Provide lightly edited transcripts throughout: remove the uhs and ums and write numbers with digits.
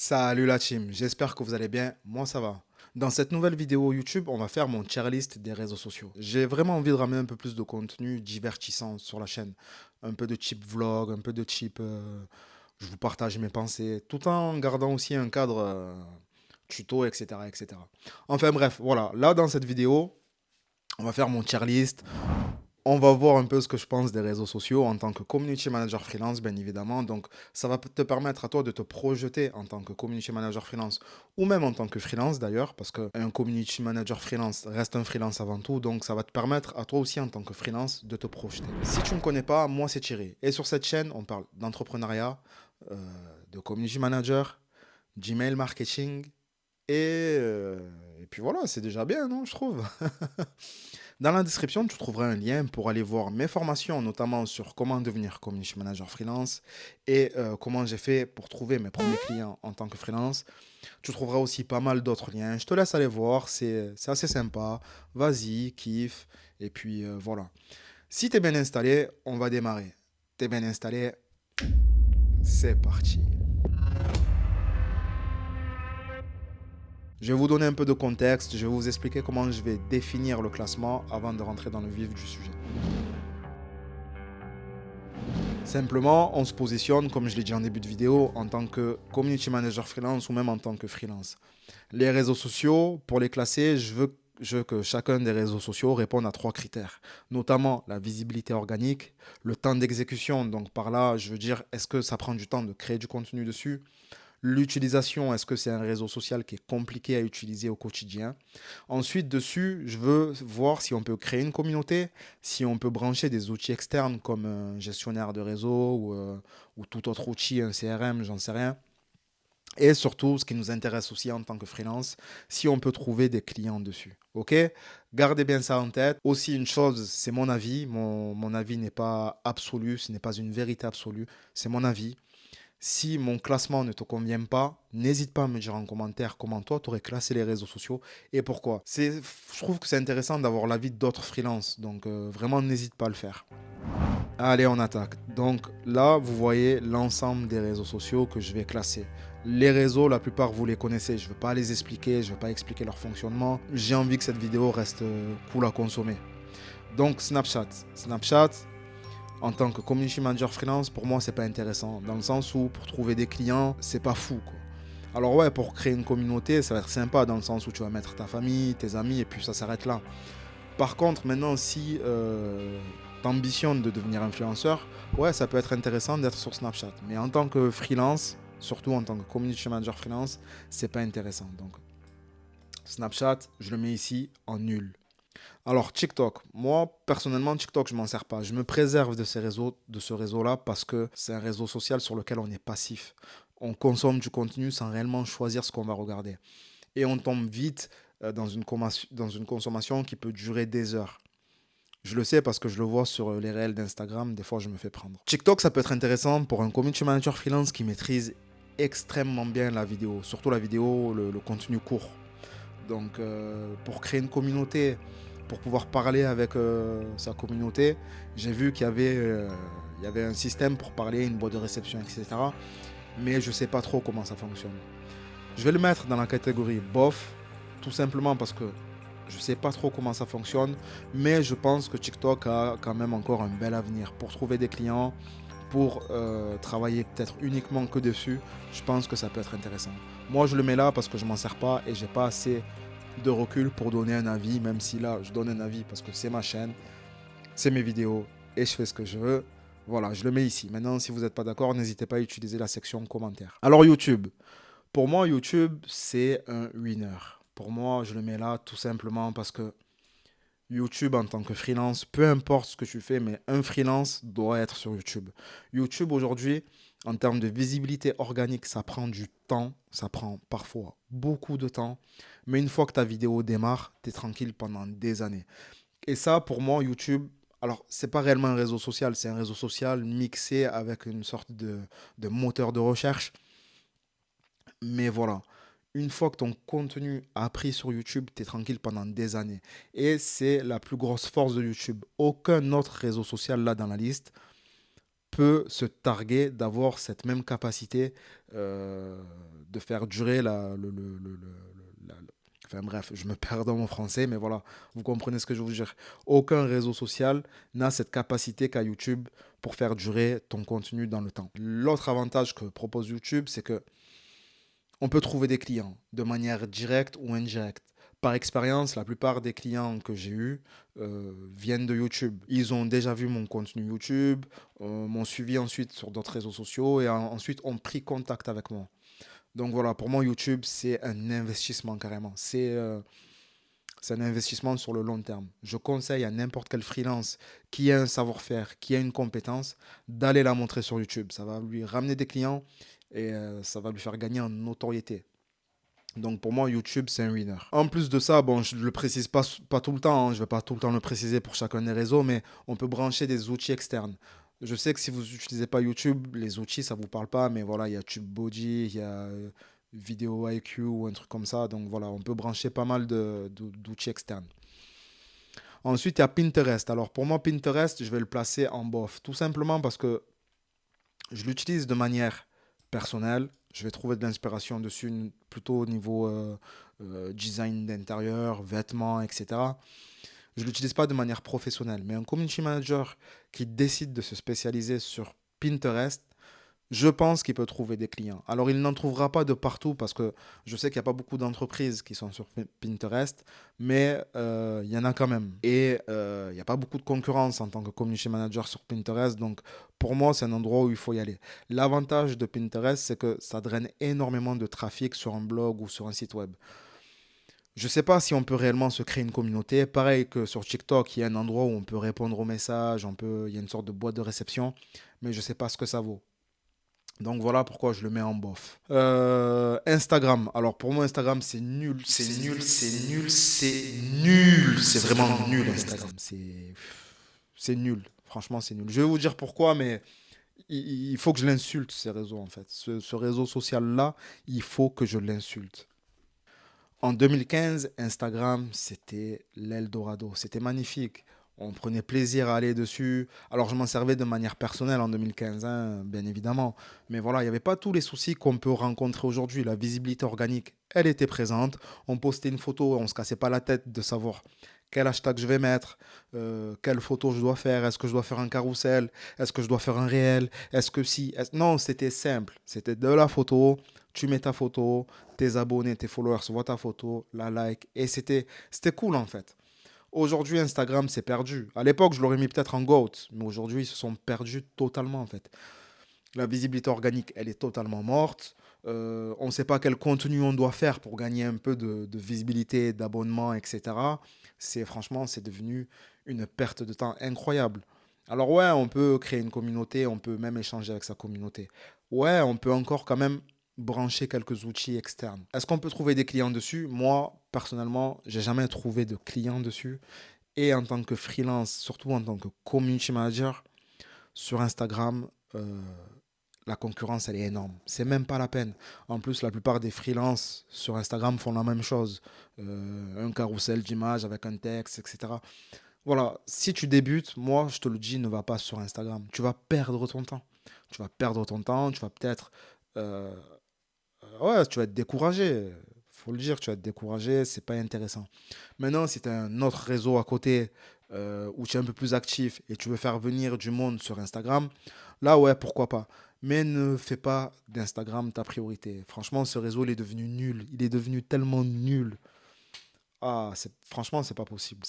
Salut la team, j'espère que vous allez bien, moi ça va. Dans cette nouvelle vidéo YouTube, on va faire mon tier list des réseaux sociaux. J'ai vraiment envie de ramener un peu plus de contenu divertissant sur la chaîne. Un peu de type vlog, un peu de type je vous partage mes pensées, tout en gardant aussi un cadre tuto, etc., etc. Enfin bref, voilà, là dans cette vidéo, on va faire mon tier list. On va voir un peu ce que je pense des réseaux sociaux en tant que community manager freelance, bien évidemment. Donc, ça va te permettre à toi de te projeter en tant que community manager freelance ou même en tant que freelance d'ailleurs, parce qu'un community manager freelance reste un freelance avant tout. Donc, ça va te permettre à toi aussi en tant que freelance de te projeter. Si tu ne me connais pas, moi c'est Thierry. Et sur cette chaîne, on parle d'entrepreneuriat, euh, de community manager, Gmail marketing et puis voilà, c'est déjà bien, non, je trouve. Dans la description, tu trouveras un lien pour aller voir mes formations, notamment sur comment devenir community manager freelance et comment j'ai fait pour trouver mes premiers clients en tant que freelance. Tu trouveras aussi pas mal d'autres liens. Je te laisse aller voir, c'est assez sympa. Vas-y, kiffe. Et puis voilà. Si tu es bien installé, on va démarrer. Tu es bien installé, c'est parti. Je vais vous donner un peu de contexte, je vais vous expliquer comment je vais définir le classement avant de rentrer dans le vif du sujet. Simplement, on se positionne, comme je l'ai dit en début de vidéo, en tant que community manager freelance ou même en tant que freelance. Les réseaux sociaux, pour les classer, je veux que chacun des réseaux sociaux réponde à trois critères, notamment la visibilité organique, le temps d'exécution, donc par là, je veux dire, est-ce que ça prend du temps de créer du contenu dessus? L'utilisation, est-ce que c'est un réseau social qui est compliqué à utiliser au quotidien? Ensuite, dessus, je veux voir si on peut créer une communauté, si on peut brancher des outils externes comme un gestionnaire de réseau ou tout autre outil, un CRM, j'en sais rien. Et surtout, ce qui nous intéresse aussi en tant que freelance, si on peut trouver des clients dessus. Ok? Gardez bien ça en tête. Aussi, une chose, c'est mon avis. Mon avis n'est pas absolu, ce n'est pas une vérité absolue. C'est mon avis. Si mon classement ne te convient pas, n'hésite pas à me dire en commentaire comment toi tu aurais classé les réseaux sociaux et pourquoi. Je trouve que c'est intéressant d'avoir l'avis d'autres freelances, donc vraiment n'hésite pas à le faire. Allez, on attaque. Donc là, vous voyez l'ensemble des réseaux sociaux que je vais classer. Les réseaux, la plupart, vous les connaissez. Je ne veux pas les expliquer, je ne veux pas expliquer leur fonctionnement. J'ai envie que cette vidéo reste cool à consommer. Donc Snapchat. Snapchat, en tant que community manager freelance, pour moi, c'est pas intéressant. Dans le sens où pour trouver des clients, c'est pas fou, quoi. Alors ouais, pour créer une communauté, ça va être sympa dans le sens où tu vas mettre ta famille, tes amis, et puis ça s'arrête là. Par contre, maintenant, si tu ambitionnes de devenir influenceur, ouais, ça peut être intéressant d'être sur Snapchat. Mais en tant que freelance, surtout en tant que community manager freelance, c'est pas intéressant. Donc Snapchat, je le mets ici en nul. Alors TikTok, moi personnellement TikTok je m'en sers pas. Je me préserve de ces réseaux, de ce réseau-là parce que c'est un réseau social sur lequel on est passif. On consomme du contenu sans réellement choisir ce qu'on va regarder. Et on tombe vite dans une consommation qui peut durer des heures. Je le sais parce que je le vois sur les réels d'Instagram, des fois je me fais prendre. TikTok ça peut être intéressant pour un community manager freelance qui maîtrise extrêmement bien la vidéo, surtout la vidéo, le contenu court. Donc, pour créer une communauté, pour pouvoir parler avec sa communauté, j'ai vu il y avait un système pour parler, une boîte de réception, etc. Mais je ne sais pas trop comment ça fonctionne. Je vais le mettre dans la catégorie bof, tout simplement parce que je ne sais pas trop comment ça fonctionne, mais je pense que TikTok a quand même encore un bel avenir pour trouver des clients, pour travailler peut-être uniquement que dessus. Je pense que ça peut être intéressant. Moi, je le mets là parce que je m'en sers pas et j'ai pas assez de recul pour donner un avis, même si là, je donne un avis parce que c'est ma chaîne, c'est mes vidéos et je fais ce que je veux. Voilà, je le mets ici. Maintenant, si vous n'êtes pas d'accord, n'hésitez pas à utiliser la section commentaires. Alors YouTube. Pour moi, YouTube, c'est un winner. Pour moi, je le mets là tout simplement parce que YouTube en tant que freelance, peu importe ce que tu fais, mais un freelance doit être sur YouTube. YouTube aujourd'hui, en termes de visibilité organique, ça prend du temps, ça prend parfois beaucoup de temps, mais une fois que ta vidéo démarre, tu es tranquille pendant des années. Et ça, pour moi, YouTube, alors c'est pas réellement un réseau social, c'est un réseau social mixé avec une sorte de moteur de recherche. Mais voilà, une fois que ton contenu a pris sur YouTube, tu es tranquille pendant des années. Et c'est la plus grosse force de YouTube. Aucun autre réseau social là dans la liste peut se targuer d'avoir cette même capacité de faire durer enfin bref, je me perds dans mon français, mais voilà, vous comprenez ce que je veux dire. Aucun réseau social n'a cette capacité qu'a YouTube pour faire durer ton contenu dans le temps. L'autre avantage que propose YouTube, c'est que on peut trouver des clients de manière directe ou indirecte. Par expérience, la plupart des clients que j'ai eus viennent de YouTube. Ils ont déjà vu mon contenu YouTube, m'ont suivi ensuite sur d'autres réseaux sociaux et ensuite ont pris contact avec moi. Donc voilà, pour moi, YouTube, c'est un investissement carrément. C'est un investissement sur le long terme. Je conseille à n'importe quel freelance qui a un savoir-faire, qui a une compétence, d'aller la montrer sur YouTube. Ça va lui ramener des clients et ça va lui faire gagner en notoriété. Donc pour moi, YouTube, c'est un winner. En plus de ça, bon, je ne le précise pas tout le temps, hein, je ne vais pas tout le temps le préciser pour chacun des réseaux, mais on peut brancher des outils externes. Je sais que si vous n'utilisez pas YouTube, les outils, ça ne vous parle pas, mais voilà, il y a TubeBuddy, il y a Vidéo IQ ou un truc comme ça. Donc voilà, on peut brancher pas mal d'outils externes. Ensuite, il y a Pinterest. Alors pour moi, Pinterest, je vais le placer en bof. Tout simplement parce que je l'utilise de manière personnelle. Je vais trouver de l'inspiration dessus, plutôt au niveau design d'intérieur, vêtements, etc. Je ne l'utilise pas de manière professionnelle. Mais un community manager qui décide de se spécialiser sur Pinterest, je pense qu'il peut trouver des clients. Alors, il n'en trouvera pas de partout parce que je sais qu'il n'y a pas beaucoup d'entreprises qui sont sur Pinterest, mais il y en a quand même. Et il n'y a pas beaucoup de concurrence en tant que community manager sur Pinterest. Donc, pour moi, c'est un endroit où il faut y aller. L'avantage de Pinterest, c'est que ça draine énormément de trafic sur un blog ou sur un site web. Je ne sais pas si on peut réellement se créer une communauté. Pareil que sur TikTok, il y a un endroit où on peut répondre aux messages, il y a une sorte de boîte de réception, mais je ne sais pas ce que ça vaut. Donc voilà pourquoi je le mets en bof. Instagram. Alors pour moi, Instagram, c'est nul. C'est nul, c'est nul, c'est nul. C'est vraiment nul, Instagram. C'est nul. Franchement, c'est nul. Je vais vous dire pourquoi, mais il faut que je l'insulte, ces réseaux, en fait. Ce réseau social-là, il faut que je l'insulte. En 2015, Instagram, c'était l'Eldorado. C'était magnifique. On prenait plaisir à aller dessus. Alors, je m'en servais de manière personnelle en 2015, hein, bien évidemment. Mais voilà, il n'y avait pas tous les soucis qu'on peut rencontrer aujourd'hui. La visibilité organique, elle était présente. On postait une photo, on ne se cassait pas la tête de savoir quel hashtag je vais mettre, quelle photo je dois faire, est-ce que je dois faire un carrousel, est-ce que je dois faire un réel, est-ce que si... Non, c'était simple. C'était de la photo, tu mets ta photo, tes abonnés, tes followers voient ta photo, la like, et c'était cool en fait. Aujourd'hui, Instagram, c'est perdu. À l'époque, je l'aurais mis peut-être en GOAT, mais aujourd'hui, ils se sont perdus totalement en fait. La visibilité organique, elle est totalement morte. On ne sait pas quel contenu on doit faire pour gagner un peu de visibilité, d'abonnement, etc. Franchement, c'est devenu une perte de temps incroyable. Alors ouais, on peut créer une communauté, on peut même échanger avec sa communauté. Ouais, on peut encore quand même brancher quelques outils externes. Est-ce qu'on peut trouver des clients dessus? Moi, personnellement, j'ai jamais trouvé de clients dessus. Et en tant que freelance, surtout en tant que community manager, sur Instagram, la concurrence, elle est énorme. C'est même pas la peine. En plus, la plupart des freelances sur Instagram font la même chose. Un carrousel d'images avec un texte, etc. Voilà, si tu débutes, moi, je te le dis, ne va pas sur Instagram. Tu vas perdre ton temps. Tu vas perdre ton temps, tu vas peut-être... euh, ouais, tu vas être découragé. Faut le dire, tu vas être découragé, c'est pas intéressant. Maintenant, si tu as un autre réseau à côté où tu es un peu plus actif et tu veux faire venir du monde sur Instagram, là, ouais, pourquoi pas. Mais ne fais pas d'Instagram ta priorité. Franchement, ce réseau, il est devenu nul. Il est devenu tellement nul. Ah, franchement, c'est pas possible.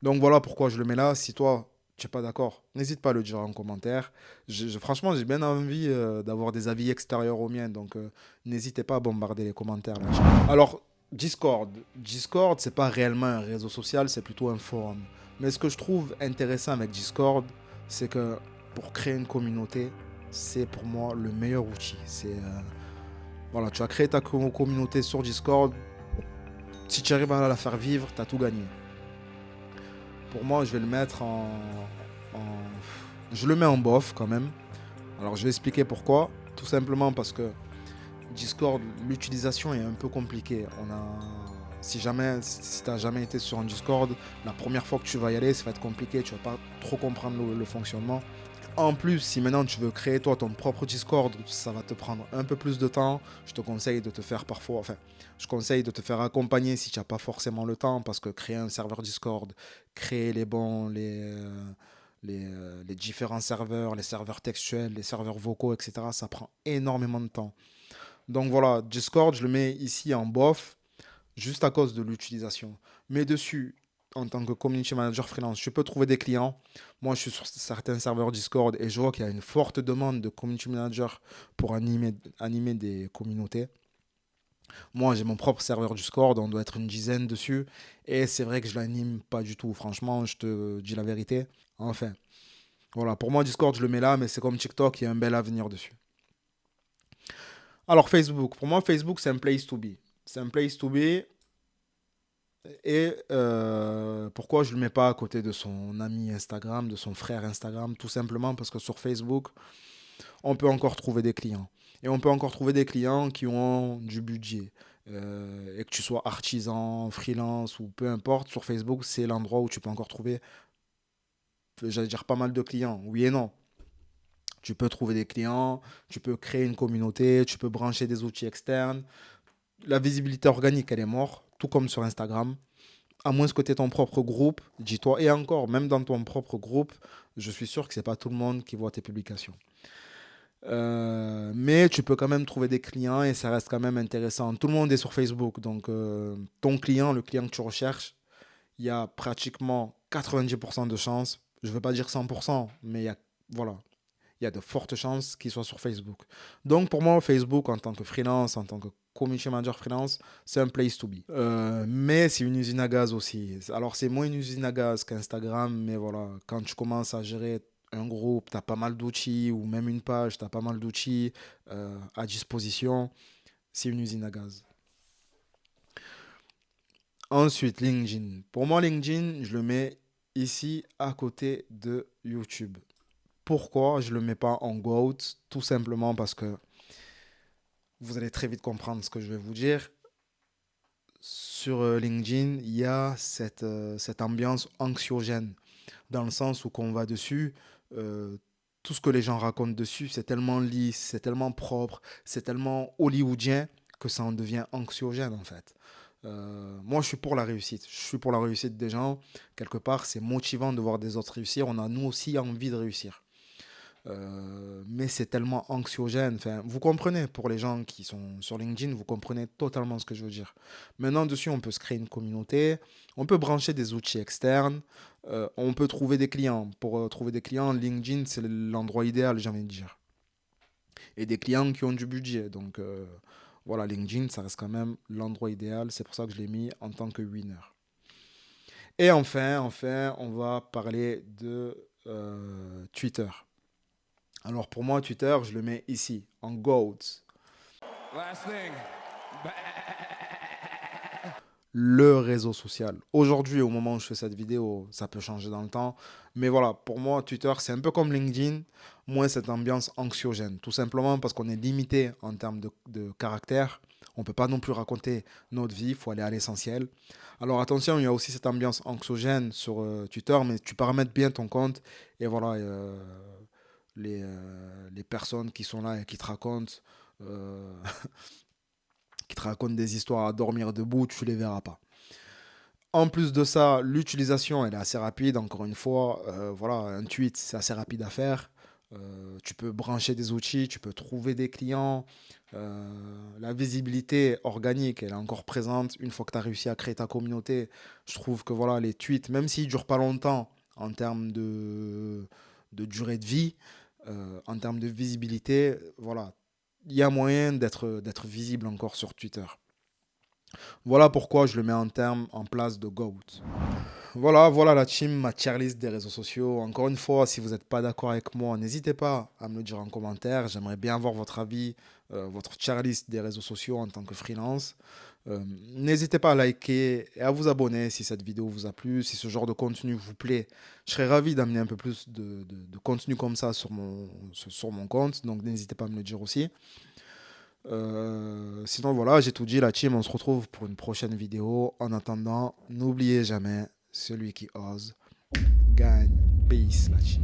Donc voilà pourquoi je le mets là. Si toi, tu n'es pas d'accord, n'hésite pas à le dire en commentaire. Franchement, j'ai bien envie d'avoir des avis extérieurs aux miens. Donc n'hésitez pas à bombarder les commentaires là. Alors, Discord. Discord, c'est pas réellement un réseau social, c'est plutôt un forum. Mais ce que je trouve intéressant avec Discord, c'est que pour créer une communauté, c'est pour moi le meilleur outil. Voilà, tu as créé ta communauté sur Discord. Si tu arrives à la faire vivre, tu as tout gagné. Pour moi, je vais le mettre je le mets en bof quand même. Alors, je vais expliquer pourquoi. Tout simplement parce que Discord, l'utilisation est un peu compliquée. Si tu n'as jamais été sur un Discord, la première fois que tu vas y aller, ça va être compliqué. Tu vas pas trop comprendre le fonctionnement. En plus, si maintenant tu veux créer toi ton propre Discord, ça va te prendre un peu plus de temps. Je te conseille de te faire parfois, enfin, je conseille de te faire accompagner si tu n'as pas forcément le temps, parce que créer un serveur Discord, créer les bons, les différents serveurs, les serveurs textuels, les serveurs vocaux, etc., ça prend énormément de temps. Donc voilà, Discord, je le mets ici en bof, juste à cause de l'utilisation. Mais dessus, en tant que community manager freelance, je peux trouver des clients. Moi, je suis sur certains serveurs Discord et je vois qu'il y a une forte demande de community manager pour animer des communautés. Moi, j'ai mon propre serveur Discord, on doit être une dizaine dessus. Et c'est vrai que je l'anime pas du tout. Franchement, je te dis la vérité. Enfin, voilà, pour moi, Discord, je le mets là, mais c'est comme TikTok, il y a un bel avenir dessus. Alors, Facebook. Pour moi, Facebook, c'est un place to be. C'est un place to be. Et pourquoi je ne le mets pas à côté de son ami Instagram, de son frère Instagram? Tout simplement parce que sur Facebook, on peut encore trouver des clients. Et on peut encore trouver des clients qui ont du budget. Et que tu sois artisan, freelance ou peu importe, sur Facebook, c'est l'endroit où tu peux encore trouver, j'allais dire, pas mal de clients. Oui et non. Tu peux trouver des clients, tu peux créer une communauté, tu peux brancher des outils externes. La visibilité organique, elle est morte, tout comme sur Instagram. À moins que tu aies ton propre groupe, dis-toi, et encore, même dans ton propre groupe, je suis sûr que c'est pas tout le monde qui voit tes publications. Mais tu peux quand même trouver des clients et ça reste quand même intéressant. Tout le monde est sur Facebook, donc ton client, le client que tu recherches, il y a pratiquement 90% de chances, je ne veux pas dire 100%, mais voilà, il y a de fortes chances qu'il soit sur Facebook. Donc pour moi, Facebook, en tant que freelance, en tant que community manager freelance, c'est un place to be. Mais c'est une usine à gaz aussi. Alors c'est moins une usine à gaz qu'Instagram, mais voilà, quand tu commences à gérer un groupe, tu as pas mal d'outils, ou même une page, tu as pas mal d'outils à disposition, c'est une usine à gaz. Ensuite, LinkedIn. Pour moi, LinkedIn, je le mets ici à côté de YouTube. Pourquoi je ne le mets pas en GOAT? Tout simplement parce que vous allez très vite comprendre ce que je vais vous dire. Sur LinkedIn, il y a cette ambiance anxiogène, dans le sens où quand on va dessus, euh, tout ce que les gens racontent dessus, c'est tellement lisse, c'est tellement propre, c'est tellement hollywoodien que ça en devient anxiogène en fait. Moi, je suis pour la réussite. Je suis pour la réussite des gens. Quelque part, c'est motivant de voir des autres réussir. On a nous aussi envie de réussir. Mais c'est tellement anxiogène. Enfin, vous comprenez, pour les gens qui sont sur LinkedIn, vous comprenez totalement ce que je veux dire. Maintenant, dessus, on peut se créer une communauté, on peut brancher des outils externes, on peut trouver des clients. Pour trouver des clients, LinkedIn, c'est l'endroit idéal, j'ai envie de dire. Et des clients qui ont du budget. Donc, voilà, LinkedIn, ça reste quand même l'endroit idéal. C'est pour ça que je l'ai mis en tant que winner. Et enfin, on va parler de Twitter. Alors pour moi, Twitter, je le mets ici, en GOAT. Last thing. Le réseau social. Aujourd'hui, au moment où je fais cette vidéo, ça peut changer dans le temps. Mais voilà, pour moi, Twitter, c'est un peu comme LinkedIn, moins cette ambiance anxiogène. Tout simplement parce qu'on est limité en termes de caractère. On ne peut pas non plus raconter notre vie, il faut aller à l'essentiel. Alors attention, il y a aussi cette ambiance anxiogène sur Twitter, mais tu paramètres bien ton compte. Et voilà, les personnes qui sont là et euh, qui te racontent des histoires à dormir debout, tu les verras pas. En plus de ça, l'utilisation, elle est assez rapide. Encore une fois, voilà, un tweet, c'est assez rapide à faire. Tu peux brancher des outils, tu peux trouver des clients. La visibilité organique, elle est encore présente. Une fois que tu as réussi à créer ta communauté, je trouve que voilà, les tweets, même s'ils ne durent pas longtemps en termes de durée de vie, en termes de visibilité, voilà, il y a moyen d'être visible encore sur Twitter. Voilà pourquoi je le mets en place de GOAT. Voilà la team, ma tier list des réseaux sociaux. Encore une fois, si vous n'êtes pas d'accord avec moi, n'hésitez pas à me le dire en commentaire. J'aimerais bien voir votre avis, votre tier list des réseaux sociaux en tant que freelance. N'hésitez pas à liker et à vous abonner si cette vidéo vous a plu, si ce genre de contenu vous plaît. Je serais ravi d'amener un peu plus de contenu comme ça sur mon compte, donc n'hésitez pas à me le dire aussi. Sinon voilà, j'ai tout dit la team, on se retrouve pour une prochaine vidéo. En attendant, n'oubliez jamais, celui qui ose gagne. Peace la team.